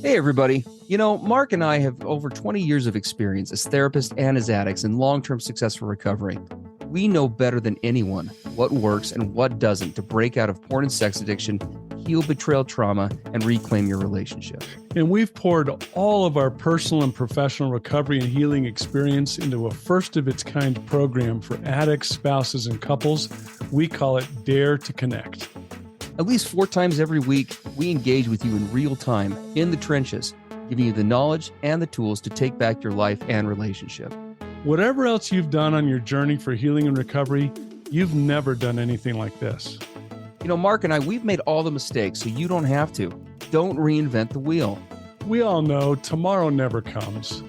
Hey, everybody. Mark and I have over 20 years of experience as therapists and as addicts in long term successful recovery. We know better than anyone what works and what doesn't to break out of porn and sex addiction, heal betrayal trauma, and reclaim your relationship. And we've poured all of our personal and professional recovery and healing experience into a first of its kind program for addicts, spouses, and couples. We call it Dare to Connect. At least 4 times every week, we engage with you in real time, in the trenches, giving you the knowledge and the tools to take back your life and relationship. Whatever else you've done on your journey for healing and recovery, you've never done anything like this. Mark and I, we've made all the mistakes, so you don't have to. Don't reinvent the wheel. We all know tomorrow never comes.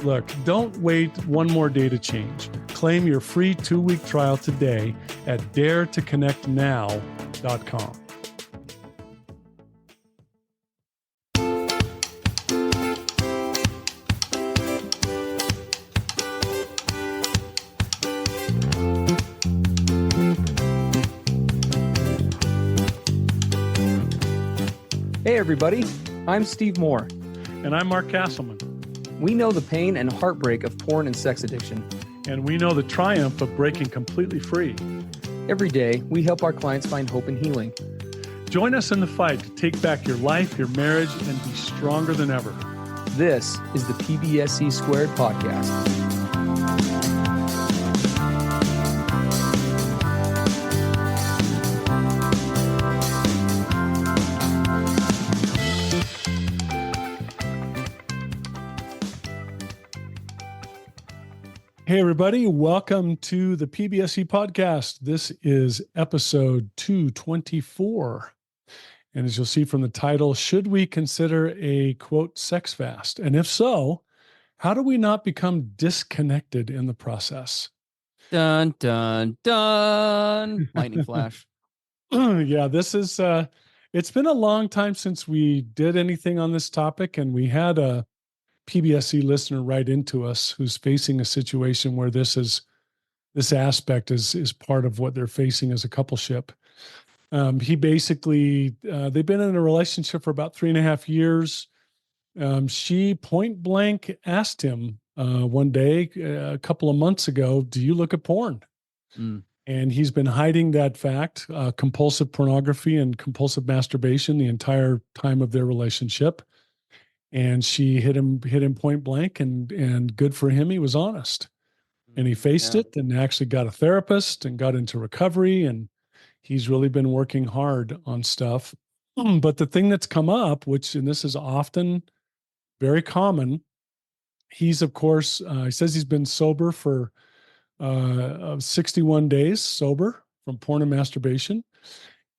Look, don't wait one more day to change. Claim your free 2-week trial today at daretoconnectnow.com. Hey everybody, I'm Steve Moore. And I'm Mark Castleman. We know the pain and heartbreak of porn and sex addiction. And we know the triumph of breaking completely free. Every day, we help our clients find hope and healing. Join us in the fight to take back your life, your marriage, and be stronger than ever. This is the PBSC Squared podcast. Hey, everybody. Welcome to the PBSC podcast. This is episode 224. And as you'll see from the title, should we consider a, quote, sex fast? And if so, how do we not become disconnected in the process? Dun, dun, dun. Lightning flash. Yeah, this is, it's been a long time since we did anything on this topic, and we had a PBSC listener write into us who's facing a situation where this aspect is part of what they're facing as a coupleship. He basically, they've been in a relationship for about 3.5 years. She point blank asked him one day, a couple of months ago, do you look at porn? Mm. And he's been hiding that fact, compulsive pornography and compulsive masturbation the entire time of their relationship. And she hit him point blank, and good for him, he was honest. And he faced it and actually got a therapist and got into recovery. And he's really been working hard on stuff. But the thing that's come up, and this is often very common, he's, of course, he says he's been sober for 61 days, sober from porn and masturbation.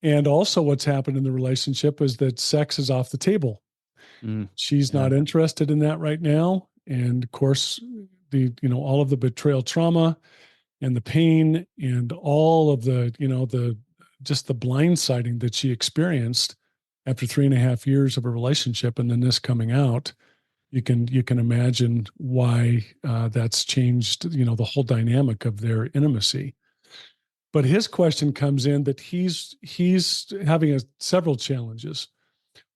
And also what's happened in the relationship is that sex is off the table. She's not interested in that right now. And of course, all of the betrayal trauma and the pain and all of the just the blindsiding that she experienced after 3.5 years of a relationship, and then this coming out, you can imagine why that's changed, the whole dynamic of their intimacy. But his question comes in that he's having several challenges.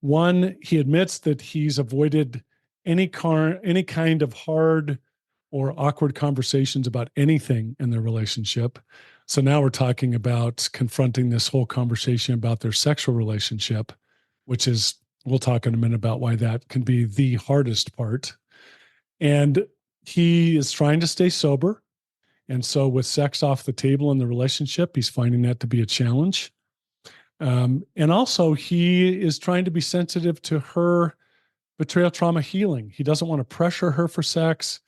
One, he admits that he's avoided any kind of hard or awkward conversations about anything in their relationship. So now we're talking about confronting this whole conversation about their sexual relationship, which is, we'll talk in a minute about why that can be the hardest part. And he is trying to stay sober. And so with sex off the table in the relationship, he's finding that to be a challenge. And also he is trying to be sensitive to her betrayal trauma healing. He doesn't want to pressure her for sex.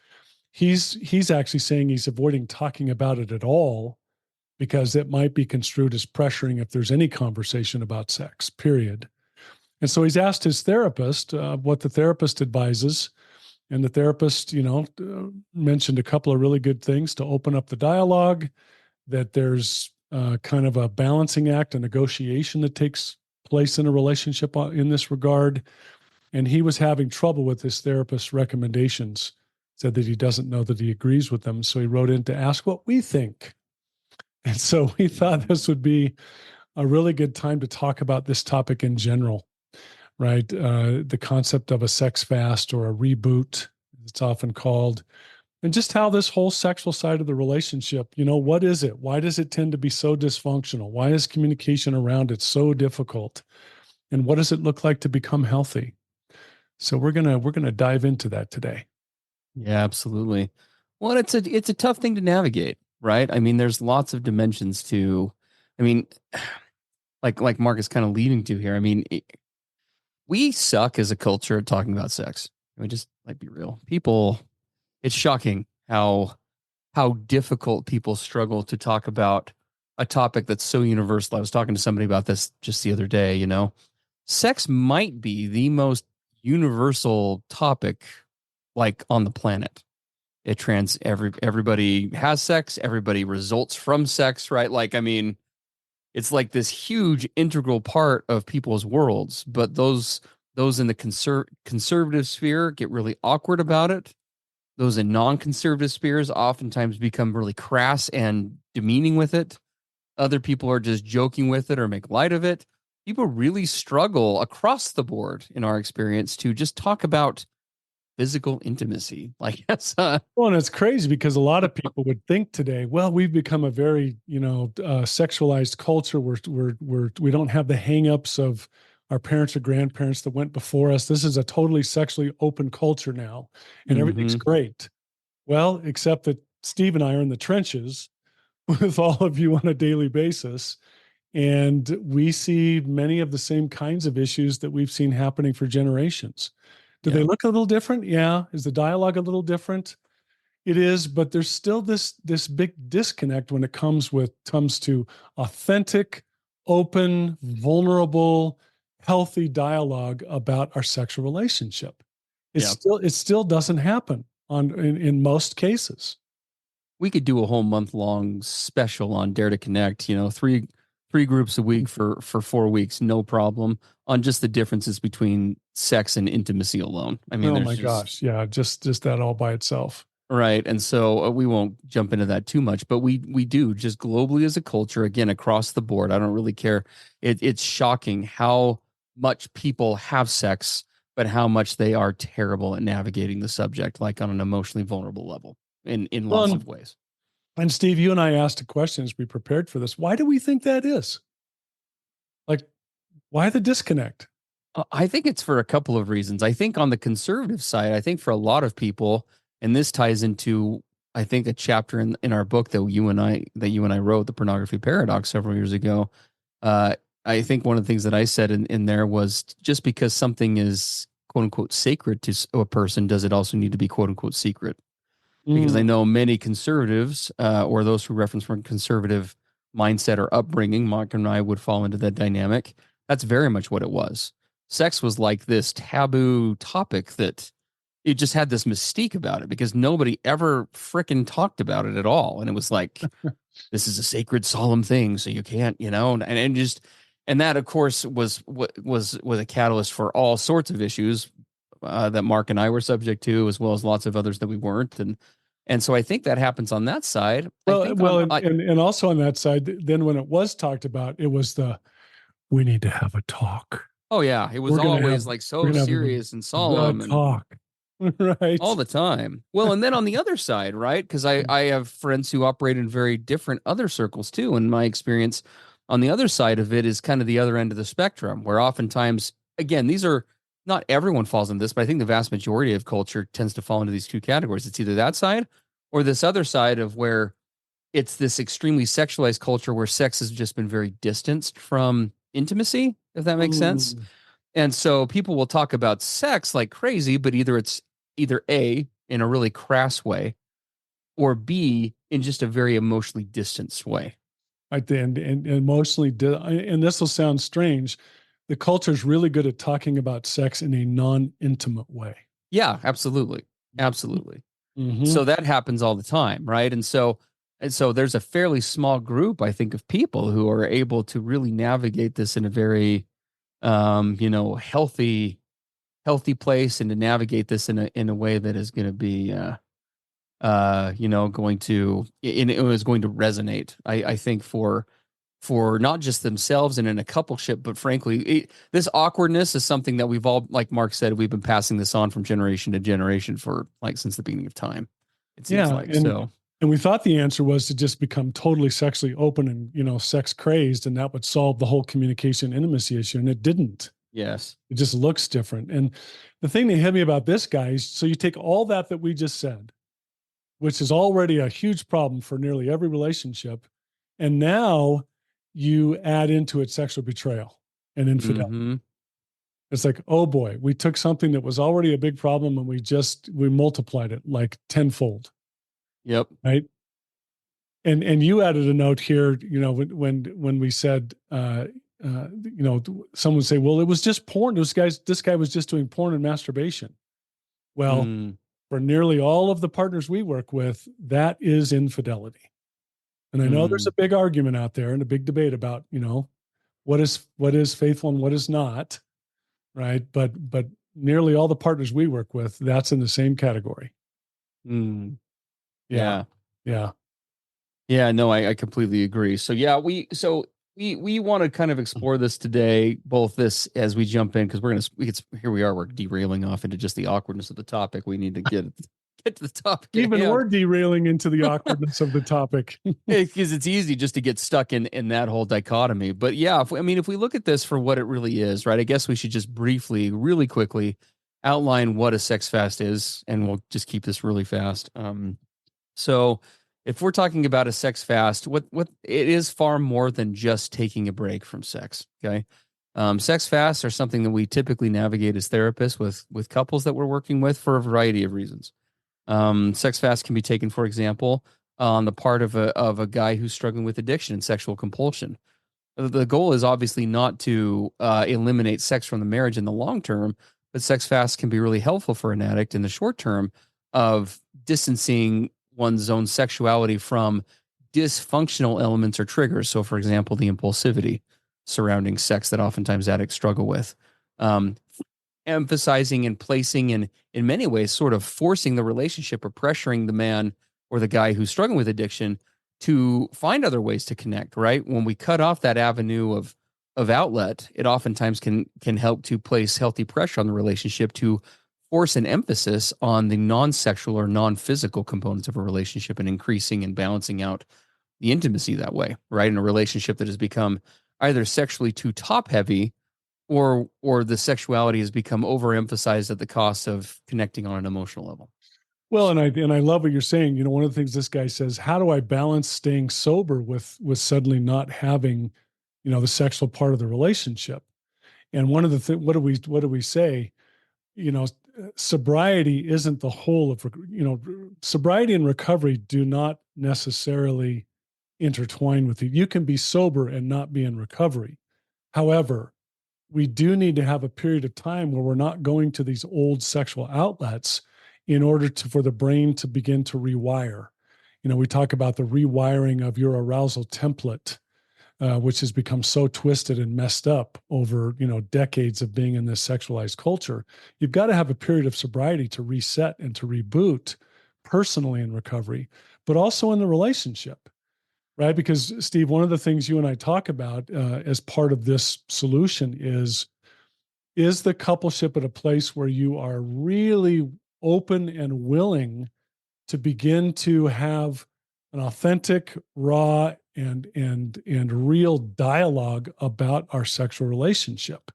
He's actually saying he's avoiding talking about it at all because it might be construed as pressuring if there's any conversation about sex, period. And so he's asked his therapist what the therapist advises. And the therapist, mentioned a couple of really good things to open up the dialogue, that there's kind of a balancing act, a negotiation that takes place in a relationship in this regard. And he was having trouble with his therapist's recommendations, said that he doesn't know that he agrees with them. So he wrote in to ask what we think. And so we thought this would be a really good time to talk about this topic in general. right? The concept of a sex fast or a reboot, it's often called, and just how this whole sexual side of the relationship, what is it? Why does it tend to be so dysfunctional? Why is communication around it so difficult? And what does it look like to become healthy? So we're gonna dive into that today. Yeah, absolutely. Well, it's a tough thing to navigate, right? I mean, there's lots of dimensions to, I mean, like Mark is kind of leading to here. I mean, we suck as a culture at talking about sex. I mean, just like be real. People, it's shocking how difficult people struggle to talk about a topic that's so universal. I was talking to somebody about this just the other day, sex might be the most universal topic like on the planet. Everybody has sex, everybody results from sex, right? Like, I mean, it's like this huge integral part of people's worlds, but those in the conservative sphere get really awkward about it. Those in non-conservative spheres oftentimes become really crass and demeaning with it. Other people are just joking with it or make light of it. People really struggle across the board in our experience to just talk about physical intimacy. Like that's Well, and it's crazy because a lot of people would think today, well, we've become a very, sexualized culture. We don't have the hangups of our parents or grandparents that went before us. This is a totally sexually open culture now, and everything's great. Well, except that Steve and I are in the trenches with all of you on a daily basis. And we see many of the same kinds of issues that we've seen happening for generations. Do they look a little different? Yeah. Is the dialogue a little different? It is, but there's still this big disconnect when it comes to authentic, open, vulnerable, healthy dialogue about our sexual relationship. It still doesn't happen in most cases. We could do a whole month long special on Dare to Connect, three groups a week for 4 weeks, no problem, on just the differences between sex and intimacy alone. I mean, Oh there's my just gosh. Yeah, just that all by itself. right. And so we won't jump into that too much, but we do just globally as a culture, again, across the board. I don't really care. It's shocking how much people have sex, but how much they are terrible at navigating the subject, like on an emotionally vulnerable level in lots Well, of ways. and Steve, you and I asked a question as we prepared for this. Why do we think that is? Like, why the disconnect? I think it's for a couple of reasons. I think on the conservative side, I think for a lot of people, and this ties into, I think, a chapter in our book that you and I wrote, The Pornography Paradox, several years ago. Uh, I think one of the things that I said in there was just because something is quote unquote sacred to a person, does it also need to be quote unquote secret? Because I know many conservatives or those who reference from conservative mindset or upbringing, Mark and I would fall into that dynamic. That's very much what it was. Sex was like this taboo topic that it just had this mystique about it because nobody ever fricking talked about it at all. And it was like, this is a sacred, solemn thing. So you can't, and that of course was a catalyst for all sorts of issues that Mark and I were subject to, as well as lots of others that we weren't. And so I think that happens on that side. And also on that side, then when it was talked about, it was we need to have a talk. Oh yeah, it was We're gonna always have like we're so gonna have serious and the solemn and talk. Right. all the time. Well, and then on the other side, right? Because I have friends who operate in very different other circles too. And my experience on the other side of it is kind of the other end of the spectrum, where oftentimes, again, these are not everyone falls in this, but I think the vast majority of culture tends to fall into these two categories. It's either that side or this other side of where it's this extremely sexualized culture where sex has just been very distanced from intimacy, if that makes sense. And so people will talk about sex like crazy, but either A, in a really crass way, or B, in just a very emotionally distanced way. Right. And emotionally, and this will sound strange. The culture is really good at talking about sex in a non-intimate way. Yeah, absolutely. Absolutely. Mm-hmm. So that happens all the time, right? And so there's a fairly small group, I think, of people who are able to really navigate this in a very healthy place and to navigate this in a way that is going to be going to it was going to resonate. I think for not just themselves and in a coupleship, but frankly, this awkwardness is something that we've all, like Mark said, we've been passing this on from generation to generation for like since the beginning of time. It seems like so. And we thought the answer was to just become totally sexually open and, sex crazed, and that would solve the whole communication intimacy issue. And it didn't. Yes. It just looks different. And the thing that hit me about this, guys, so you take all that we just said, which is already a huge problem for nearly every relationship, and now you add into it sexual betrayal and infidelity. Mm-hmm. It's like, oh boy, we took something that was already a big problem and we multiplied it like tenfold. Yep. Right. And you added a note here, when we said, someone would say, well, it was just porn. This guy was just doing porn and masturbation. Well, for nearly all of the partners we work with, that is infidelity. And I know there's a big argument out there and a big debate about, what is faithful and what is not. Right. But nearly all the partners we work with, that's in the same category. Yeah. Yeah, no, I completely agree. So yeah, we want to kind of explore this today, both this as we jump in, because here we are, we're derailing off into just the awkwardness of the topic. We need to get to the topic. Even we're derailing into the awkwardness of the topic. Because it's easy just to get stuck in that whole dichotomy. But yeah, if we look at this for what it really is, right, I guess we should just briefly, really quickly outline what a sex fast is, and we'll just keep this really fast. So if we're talking about a sex fast, what it is far more than just taking a break from sex. Okay. Sex fasts are something that we typically navigate as therapists with couples that we're working with for a variety of reasons. Sex fast can be taken, for example, on the part of a guy who's struggling with addiction and sexual compulsion. The goal is obviously not to eliminate sex from the marriage in the long term, but sex fasts can be really helpful for an addict in the short term of distancing one's own sexuality from dysfunctional elements or triggers. So, for example, the impulsivity surrounding sex that oftentimes addicts struggle with. Emphasizing and placing and in many ways sort of forcing the relationship or pressuring the man or the guy who's struggling with addiction to find other ways to connect, right? When we cut off that avenue of outlet, it oftentimes can help to place healthy pressure on the relationship to force an emphasis on the non-sexual or non-physical components of a relationship and increasing and balancing out the intimacy that way, right? In a relationship that has become either sexually too top heavy or the sexuality has become overemphasized at the cost of connecting on an emotional level. Well, and I love what you're saying. One of the things this guy says, how do I balance staying sober with suddenly not having, the sexual part of the relationship? And one of the what do we say? Sobriety isn't the whole of, sobriety and recovery do not necessarily intertwine with you. You can be sober and not be in recovery. However, we do need to have a period of time where we're not going to these old sexual outlets in order for the brain to begin to rewire. We talk about the rewiring of your arousal template, which has become so twisted and messed up over, decades of being in this sexualized culture. You've got to have a period of sobriety to reset and to reboot personally in recovery, but also in the relationship. Right? Because Steve, one of the things you and I talk about as part of this solution is the coupleship at a place where you are really open and willing to begin to have an authentic, raw, and real dialogue about our sexual relationship.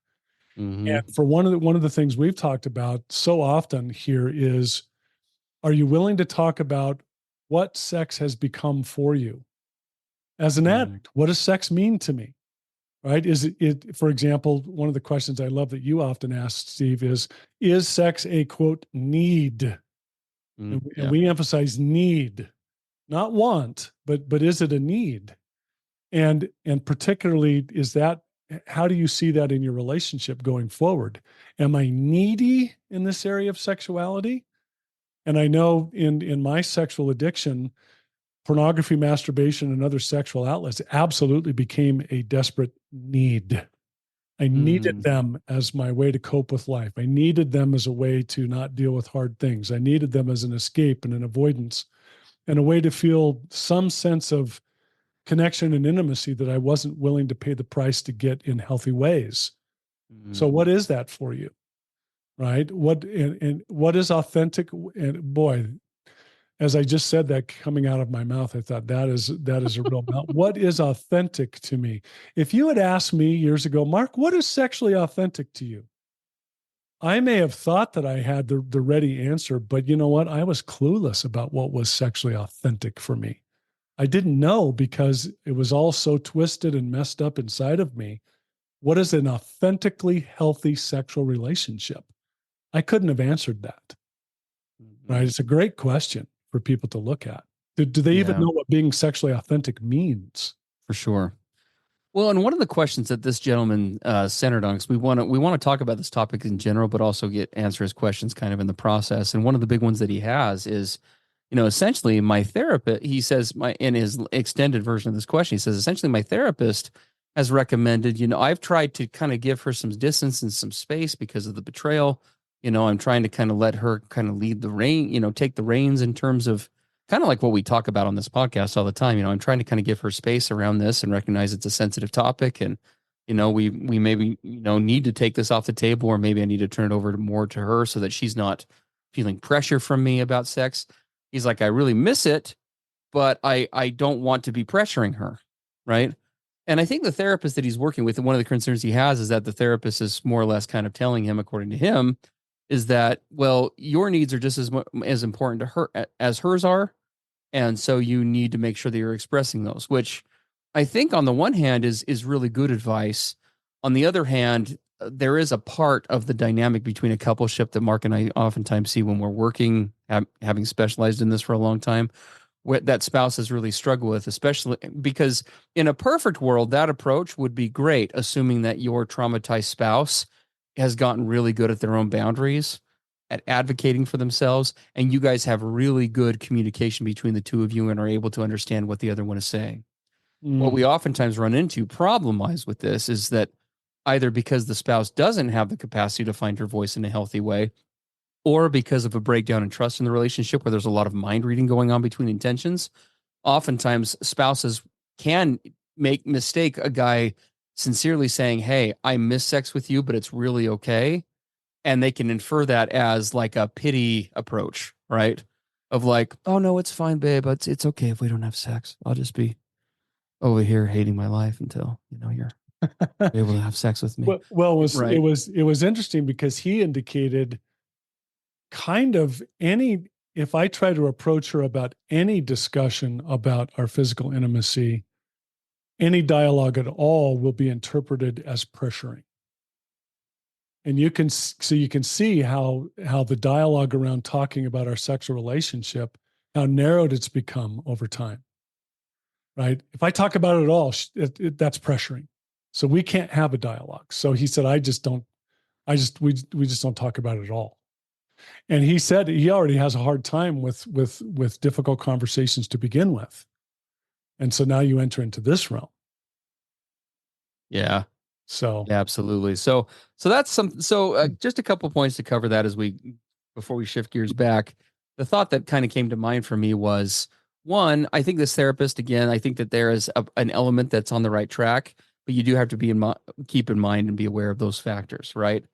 And for one of the things we've talked about so often here is, are you willing to talk about what sex has become for you? As an addict, what does sex mean to me? Right? Is it, for example, one of the questions I love that you often ask, Steve, is sex a quote need? And we emphasize need, not want, but is it a need? And particularly, how do you see that in your relationship going forward? Am I needy in this area of sexuality? And I know in my sexual addiction, pornography, masturbation, and other sexual outlets absolutely became a desperate need. I needed them as my way to cope with life. I needed them as a way to not deal with hard things. I needed them as an escape and an avoidance and a way to feel some sense of connection and intimacy that I wasn't willing to pay the price to get in healthy ways. So what is that for you? Right? And what is authentic? And boy, as I just said that coming out of my mouth, I thought that is a real mouth. What is authentic to me? If you had asked me years ago, Mark, what is sexually authentic to you? I may have thought that I had the ready answer, but you know what? I was clueless about what was sexually authentic for me. I didn't know because it was all so twisted and messed up inside of me. What is an authentically healthy sexual relationship? I couldn't have answered that. Right? It's a great question for people to look at. Do they even know what being sexually authentic means? For sure. Well, and one of the questions that this gentleman centered on, because we want to talk about this topic in general, but also answer his questions kind of in the process. And one of the big ones that he has is, essentially my therapist. He says in his extended version of this question, he says essentially my therapist has recommended. I've tried to kind of give her some distance and some space because of the betrayal. I'm trying to kind of let her kind of lead the rein. Take the reins in terms of kind of like what we talk about on this podcast all the time. I'm trying to kind of give her space around this and recognize it's a sensitive topic. And, we maybe, need to take this off the table, or maybe I need to turn it over more to her so that she's not feeling pressure from me about sex. He's like, I really miss it, but I don't want to be pressuring her. Right. And I think the therapist that he's working with, and one of the concerns he has is that the therapist is more or less kind of telling him, according to him, is that, well, your needs are just as important to her as hers are. And so you need to make sure that you're expressing those, which I think on the one hand is really good advice. On the other hand, there is a part of the dynamic between a coupleship that Mark and I oftentimes see when we're working, having specialized in this for a long time, that spouses really struggle with, especially because in a perfect world, that approach would be great, assuming that your traumatized spouse has gotten really good at their own boundaries, at advocating for themselves, and you guys have really good communication between the two of you and are able to understand what the other one is saying. What we oftentimes run into problem-wise with this is that either because the spouse doesn't have the capacity to find her voice in a healthy way, or because of a breakdown in trust in the relationship where there's a lot of mind reading going on between intentions, oftentimes spouses can mistake a guy sincerely saying, hey, I miss sex with you, but it's really okay. And they can infer that as like a pity approach, right? Of like, oh no, it's fine, babe. It's okay if we don't have sex. I'll just be over here hating my life until you're able to have sex with me. Well, Right. it was interesting because he indicated kind of if I try to approach her about any discussion about our physical intimacy, any dialogue at all will be interpreted as pressuring. And you can see how the dialogue around talking about our sexual relationship, how narrowed it's become over time. Right? If I talk about it at all, that's pressuring. So we can't have a dialogue. So he said, we just don't talk about it at all. And he said he already has a hard time with difficult conversations to begin with. And so now you enter into this realm. Yeah. So yeah, absolutely. So that's just a couple points to cover that before we shift gears back. The thought that kind of came to mind for me was, one, I think this therapist, again, I think that there is an element that's on the right track, but you do have to keep in mind and be aware of those factors, right?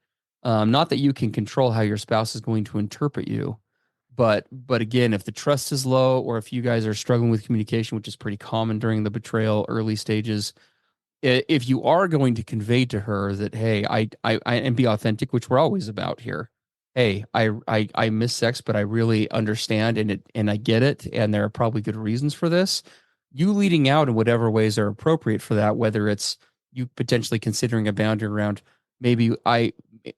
Not that you can control how your spouse is going to interpret you, but again, if the trust is low, or if you guys are struggling with communication, which is pretty common during the betrayal early stages, if you are going to convey to her that, hey, I and be authentic, which we're always about here. Hey, I miss sex, but I really understand and I get it, and there are probably good reasons for this. You leading out in whatever ways are appropriate for that, whether it's you potentially considering a boundary around maybe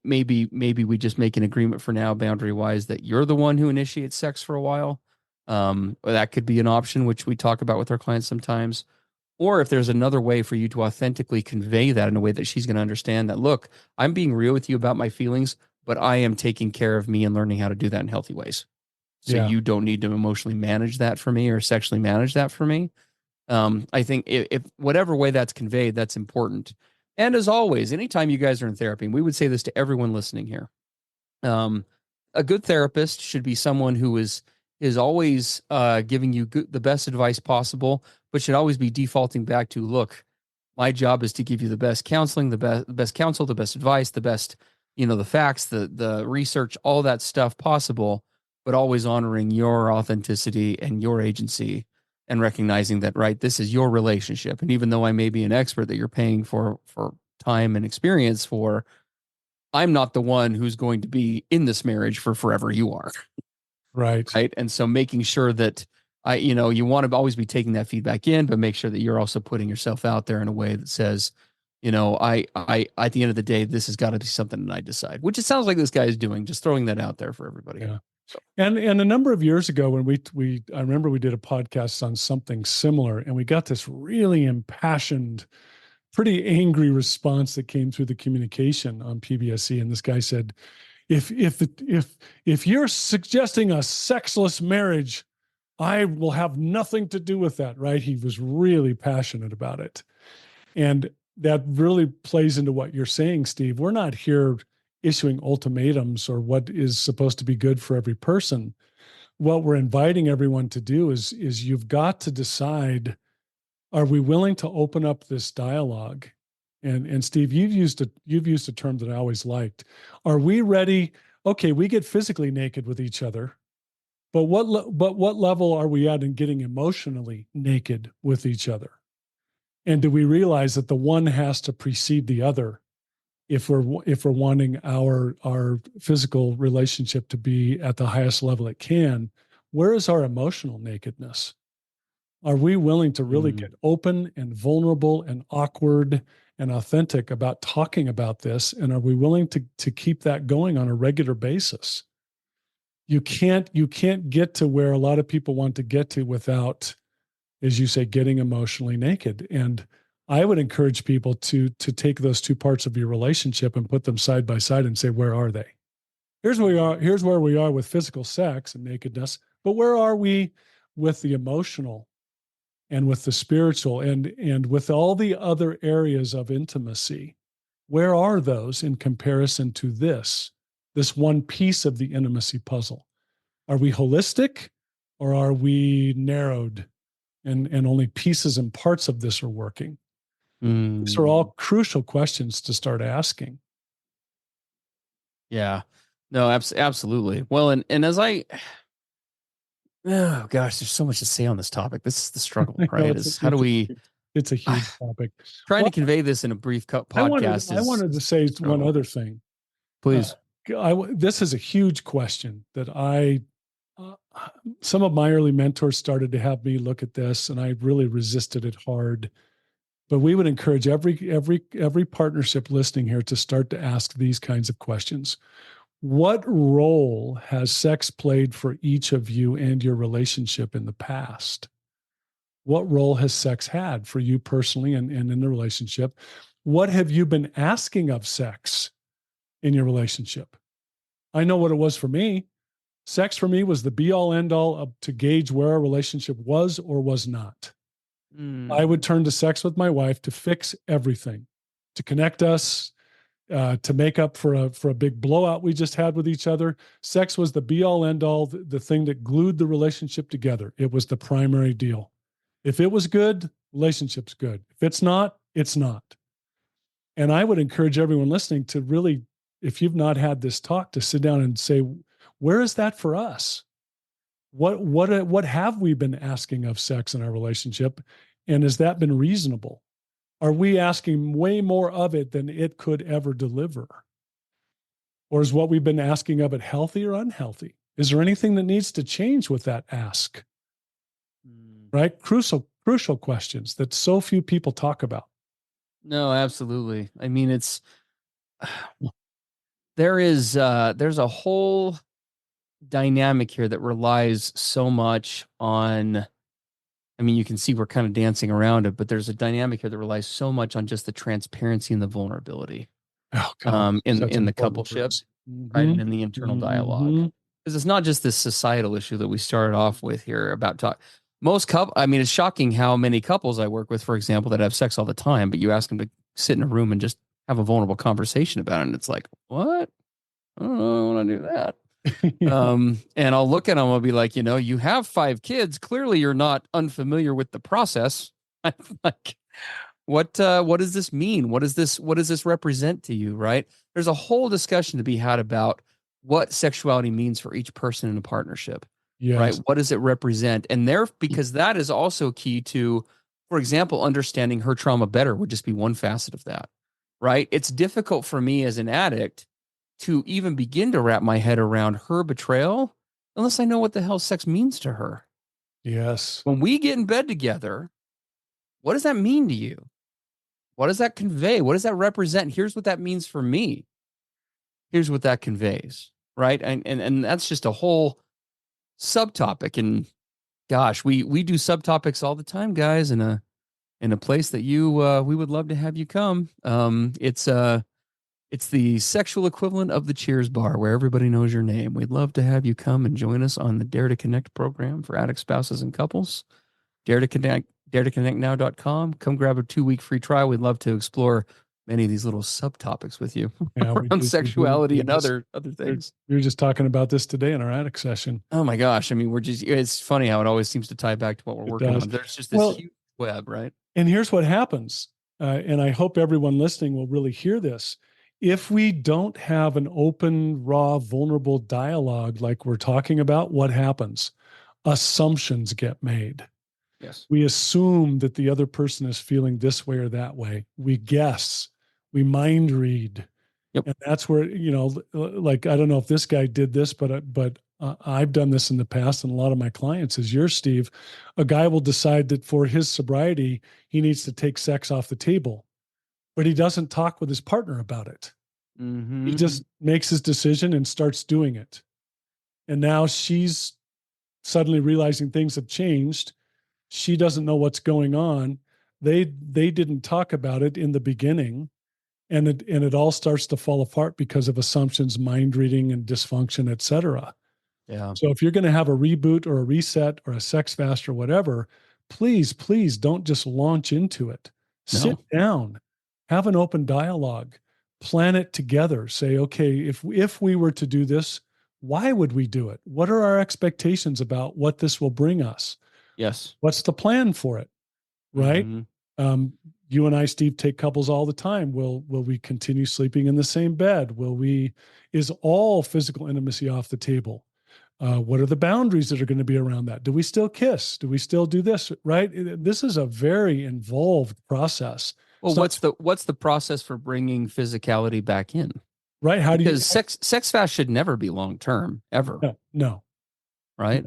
we just make an agreement for now, boundary wise, that you're the one who initiates sex for a while. Or that could be an option, which we talk about with our clients sometimes. Or if there's another way for you to authentically convey that in a way that she's going to understand that, look, I'm being real with you about my feelings, but I am taking care of me and learning how to do that in healthy ways. So you don't need to emotionally manage that for me or sexually manage that for me. I think if whatever way that's conveyed, that's important. And as always, anytime you guys are in therapy, and we would say this to everyone listening here, a good therapist should be someone who is always giving you the best advice possible, but should always be defaulting back to, look, my job is to give you the best counseling, the best counsel, the best advice, the best, the facts, the research, all that stuff possible, but always honoring your authenticity and your agency and recognizing that, right, this is your relationship. And even though I may be an expert that you're paying for time and experience for, I'm not the one who's going to be in this marriage for forever. You are. Right. Right. And so making sure that you want to always be taking that feedback in, but make sure that you're also putting yourself out there in a way that says, at the end of the day, this has got to be something that I decide, which it sounds like this guy is doing, just throwing that out there for everybody. Yeah. So. And a number of years ago when I remember we did a podcast on something similar, and we got this really impassioned, pretty angry response that came through the communication on PBSE. And this guy said, if you're suggesting a sexless marriage, I will have nothing to do with that, right? He was really passionate about it. And that really plays into what you're saying, Steve. We're not here issuing ultimatums or what is supposed to be good for every person. What we're inviting everyone to do is you've got to decide, are we willing to open up this dialogue? And Steve, you've used a term that I always liked. Are we ready? Okay, we get physically naked with each other. But what level are we at in getting emotionally naked with each other? And do we realize that the one has to precede the other if we're wanting our physical relationship to be at the highest level it can? Where is our emotional nakedness? Are we willing to really get open and vulnerable and awkward and authentic about talking about this? And are we willing to keep that going on a regular basis? You can't get to where a lot of people want to get to without, as you say, getting emotionally naked. And I would encourage people to take those two parts of your relationship and put them side by side and say, where are they? Here's where we are with physical sex and nakedness, but where are we with the emotional and with the spiritual and with all the other areas of intimacy? Where are those in comparison to this one piece of the intimacy puzzle? Are we holistic, or are we narrowed and only pieces and parts of this are working? These are all crucial questions to start asking. Yeah, no, absolutely. Well, and as oh gosh, there's so much to say on this topic. This is the struggle, right? It's a huge topic. Trying to convey this in a brief podcast. I wanted to say one other thing. Please. This is a huge question that some of my early mentors started to have me look at this, and I really resisted it hard. But we would encourage every partnership listening here to start to ask these kinds of questions. What role has sex played for each of you and your relationship in the past? What role has sex had for you personally and in the relationship? What have you been asking of sex in your relationship? I know what it was for me. Sex for me was the be-all, end-all to gauge where our relationship was or was not. I would turn to sex with my wife to fix everything, to connect us, to make up for a big blowout we just had with each other. Sex was the be-all, end-all, the thing that glued the relationship together. It was the primary deal. If it was good, relationship's good. If it's not, it's not. And I would encourage everyone listening to really, if you've not had this talk, to sit down and say, where is that for us? What have we been asking of sex in our relationship? And has that been reasonable? Are we asking way more of it than it could ever deliver? Or is what we've been asking of it healthy or unhealthy? Is there anything that needs to change with that ask? Right? Crucial questions that so few people talk about. No, absolutely. I mean, there's a whole dynamic here that relies so much on, I mean, you can see we're kind of dancing around it, but there's a dynamic here that relies so much on just the transparency and the vulnerability in the coupleship, right? And in the internal dialogue. Because it's not just this societal issue that we started off with here about talk. I mean, it's shocking how many couples I work with, for example, that have sex all the time, but you ask them to sit in a room and just have a vulnerable conversation about it. And it's like, what? I don't know, I want to do that. And I'll look at them, I'll be like, you have 5 kids. Clearly you're not unfamiliar with the process. I'm like, what does this mean? What does this represent to you? Right. There's a whole discussion to be had about what sexuality means for each person in a partnership. Right. Yes. What does it represent? And because that is also key to, for example, understanding her trauma better would just be one facet of that. Right. It's difficult for me as an addict to even begin to wrap my head around her betrayal unless I know what the hell sex means to her. Yes. When we get in bed together, what does that mean to you? What does that convey? What does that represent? Here's what that means for me. Here's what that conveys. Right. And that's just a whole subtopic. And gosh, we do subtopics all the time, guys, in a place that we would love to have you come. It's the sexual equivalent of the Cheers bar where everybody knows your name. We'd love to have you come and join us on the Dare to Connect program for addict spouses and couples. Dare to Connect, daretoconnectnow.com. Come grab a 2-week free trial. We'd love to explore many of these little subtopics with you around sexuality and other things. We were just talking about this today in our addict session. Oh my gosh. I mean, it's funny how it always seems to tie back to what we're working on. There's just this huge web, right? And here's what happens. And I hope everyone listening will really hear this. If we don't have an open, raw, vulnerable dialogue like we're talking about, what happens? Assumptions get made. Yes. We assume that the other person is feeling this way or that way. We guess. We mind read. Yep. And that's where, like, I don't know if this guy did this, but I've done this in the past, and a lot of my clients is yours, Steve. A guy will decide that for his sobriety, he needs to take sex off the table, but he doesn't talk with his partner about it. Mm-hmm. He just makes his decision and starts doing it. And now she's suddenly realizing things have changed. She doesn't know what's going on. They didn't talk about it in the beginning, and it all starts to fall apart because of assumptions, mind reading, and dysfunction, et cetera. Yeah. So if you're going to have a reboot or a reset or a sex fast or whatever, please don't just launch into it. No. Sit down, have an open dialogue, plan it together. Say, okay, if we were to do this, why would we do it? What are our expectations about what this will bring us? Yes. What's the plan for it? Right? Mm-hmm. You and I, Steve, take couples all the time. Will we continue sleeping in the same bed? Is all physical intimacy off the table? What are the boundaries that are going to be around that? Do we still kiss? Do we still do this? Right? This is a very involved process. Well, what's the process for bringing physicality back in? Right? Because sex fast should never be long term, ever. No. Right?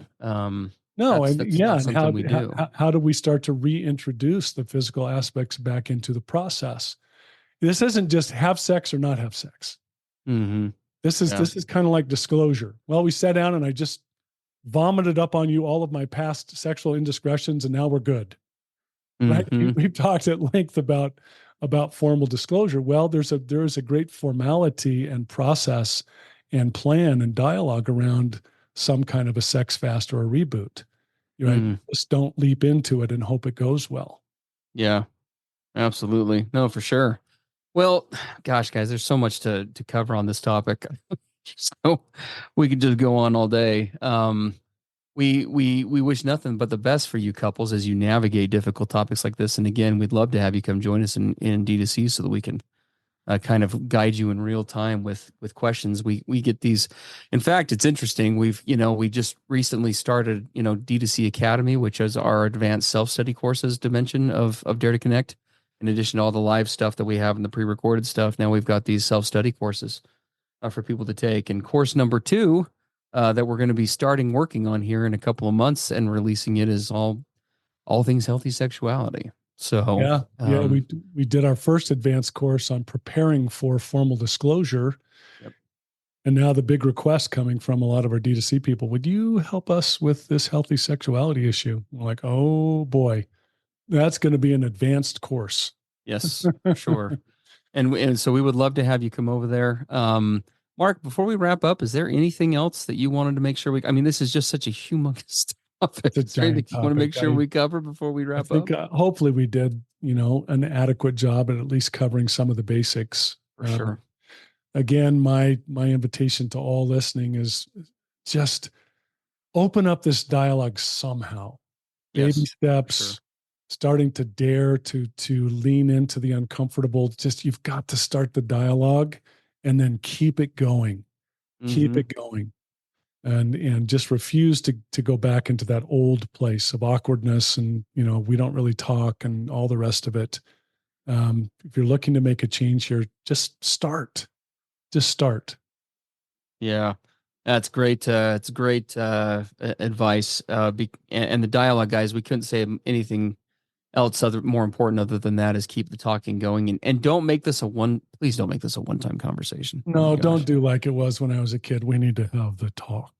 No, that's something we do. How do we start to reintroduce the physical aspects back into the process? This isn't just have sex or not have sex. Mm-hmm. This is kind of like disclosure. Well, we sat down and I just vomited up on you all of my past sexual indiscretions, and now we're good. Right? Mm-hmm. We've talked at length about formal disclosure. Well, there is a great formality and process and plan and dialogue around some kind of a sex fast or a reboot. Right? Just don't leap into it and hope it goes well. Yeah, absolutely. No, for sure. Well, gosh, guys, there's so much to cover on this topic. So we could just go on all day. We wish nothing but the best for you couples as you navigate difficult topics like this. And again, we'd love to have you come join us in D2C so that we can kind of guide you in real time with questions. We get these. In fact, it's interesting. We just recently started, D2C Academy, which is our advanced self-study courses dimension of Dare to Connect. In addition to all the live stuff that we have and the pre-recorded stuff, now we've got these self-study courses for people to take. And course number 2 that we're going to be starting working on here in a couple of months and releasing it is all things healthy sexuality. So we did our first advanced course on preparing for formal disclosure. Yep. And now the big request coming from a lot of our D2C people, would you help us with this healthy sexuality issue? We're like, oh boy, that's going to be an advanced course. Yes, for sure. And so we would love to have you come over there. Mark, before we wrap up, is there anything else that you wanted to make sure this is just such a humongous topic. Is there anything you want to make sure we cover before we wrap up? Hopefully we did, an adequate job at least covering some of the basics. For sure. again, my invitation to all listening is just open up this dialogue somehow. Yes, Baby steps, sure. starting to dare to lean into the uncomfortable. Just you've got to start the dialogue and then keep it going. Keep it going. And just refuse to go back into that old place of awkwardness and, we don't really talk and all the rest of it. If you're looking to make a change here, just start. Just start. Yeah, that's great. It's great advice. And the dialogue, guys, we couldn't say anything else more important other than that is keep the talking going and don't make this please don't make this a one-time conversation. Oh No, don't do like it was when I was a kid. We need to have the talk.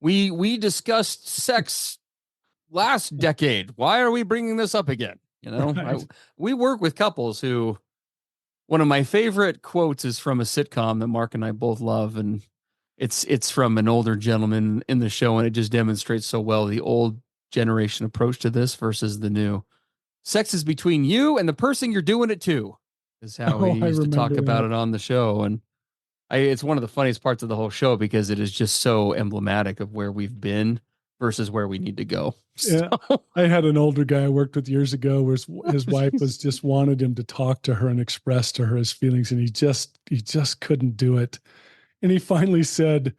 We discussed sex last decade. Why are we bringing this up again? Right. We work with couples who, one of my favorite quotes is from a sitcom that Mark and I both love, and it's from an older gentleman in the show, and it just demonstrates so well the old generation approach to this versus the new. Sex is between you and the person you're doing it to, is how he used to talk about it on the show. And it's one of the funniest parts of the whole show because it is just so emblematic of where we've been versus where we need to go. Yeah. I had an older guy I worked with years ago where his wife was just wanted him to talk to her and express to her his feelings. And he just couldn't do it. And he finally said,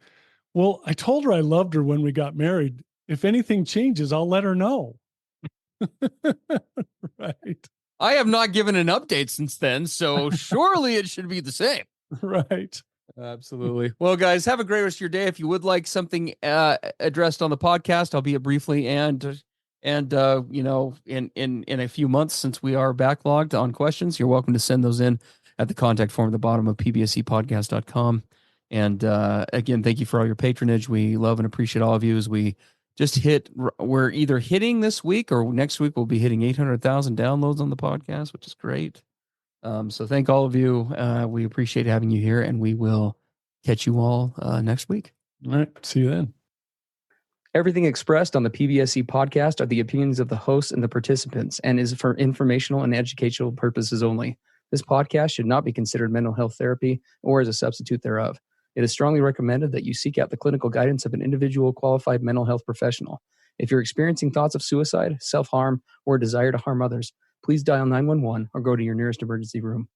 well, I told her I loved her when we got married. If anything changes, I'll let her know. Right. I have not given an update since then, so surely it should be the same. Right. Absolutely. Well, guys, have a great rest of your day. If you would like something addressed on the podcast, I'll be it briefly. And in a few months, since we are backlogged on questions, you're welcome to send those in at the contact form at the bottom of pbscpodcast.com. And again, thank you for all your patronage. We love and appreciate all of you as we just we're either hitting this week or next week we'll be hitting 800,000 downloads on the podcast, which is great. So thank all of you. We appreciate having you here, and we will catch you all next week. All right. See you then. Everything expressed on the PBSC podcast are the opinions of the hosts and the participants and is for informational and educational purposes only. This podcast should not be considered mental health therapy or as a substitute thereof. It is strongly recommended that you seek out the clinical guidance of an individual qualified mental health professional. If you're experiencing thoughts of suicide, self-harm, or a desire to harm others, please dial 911 or go to your nearest emergency room.